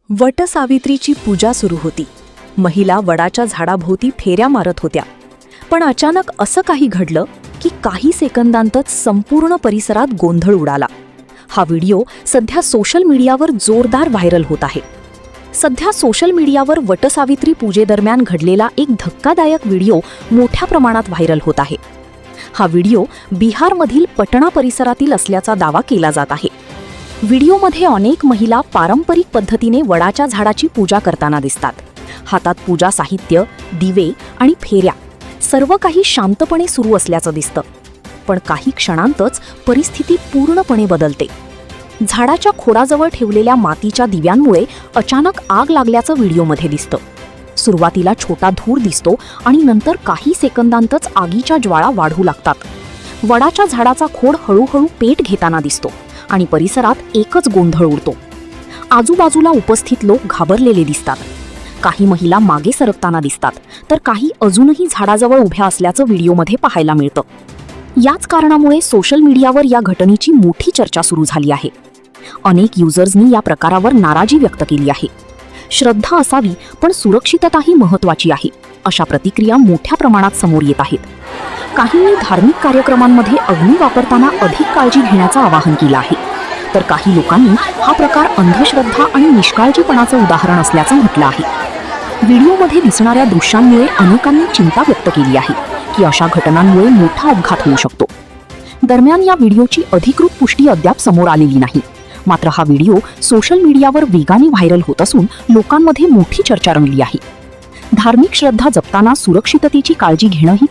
वटसावित्रीची पूजा सुरू होती. महिला वडाच्या झाडाभोवती फेऱ्या मारत होत्या. पण अचानक असं काही घडलं की काही सेकंदांतच संपूर्ण परिसरात गोंधळ उडाला. हा व्हिडिओ सध्या सोशल मीडियावर जोरदार व्हायरल होत आहे. सध्या सोशल मीडियावर वटसावित्री पूजेदरम्यान घडलेला एक धक्कादायक व्हिडिओ मोठ्या प्रमाणात व्हायरल होत आहे. हा व्हिडिओ बिहारमधील पटना परिसरातील असल्याचा दावा केला जात आहे. व्हिडिओमध्ये अनेक महिला पारंपरिक पद्धतीने वडाच्या झाडाची पूजा करताना दिसतात. हातात पूजा साहित्य, दिवे आणि फेऱ्या सर्व काही शांतपणे सुरू असल्याचं दिसतं. पण काही क्षणांतच परिस्थिती पूर्णपणे बदलते. झाडाच्या खोडाजवळ ठेवलेल्या मातीच्या दिव्यांमुळे अचानक आग लागल्याचं व्हिडिओमध्ये दिसतं. सुरुवातीला छोटा धूर दिसतो आणि नंतर काही सेकंदांतच आगीच्या ज्वाळा वाढू लागतात. वडाच्या झाडाचा खोड हळूहळू पेट घेताना दिसतो आणि परिसरात एकच गोंधळ उडतो. आजूबाजूला उपस्थित लोक घाबरलेले दिसतात. काही महिला मागे सरकताना दिसतात, तर काही अजूनही झाडाजवळ उभ्या असल्याचं व्हिडिओमध्ये पाहायला मिळतं. याच कारणामुळे सोशल मीडियावर या घटनेची मोठी चर्चा सुरू झाली आहे. अनेक युजर्सनी या प्रकारावर नाराजी व्यक्त केली आहे. श्रद्धा असावी, पण सुरक्षितताही महत्त्वाची आहे, अशा प्रतिक्रिया मोठ्या प्रमाणात समोर येत आहेत. काहींनी धार्मिक कार्यक्रमांमध्ये अग्नी वापरताना अधिक काळजी घेण्याचं आवाहन केलं आहे, तर काही लोकांनी हा प्रकार अंधश्रद्धा आणि निष्काळजीपणाचं उदाहरण असल्याचं म्हटलं आहे. व्हिडिओमध्ये दिसणाऱ्या दृश्यांमुळे अनेकांनी चिंता व्यक्त केली आहे की अशा घटनांमुळे मोठा अपघात होऊ शकतो. दरम्यान या व्हिडिओची अधिकृत पुष्टी अद्याप समोर आलेली नाही. मात्र हा व्हिडिओ सोशल मीडियावर वेगाने व्हायरल होत असून लोकांमध्ये मोठी चर्चा रंगली आहे. धार्मिक श्रद्धा जपताना सुरक्षिततेची काळजी घेणं ही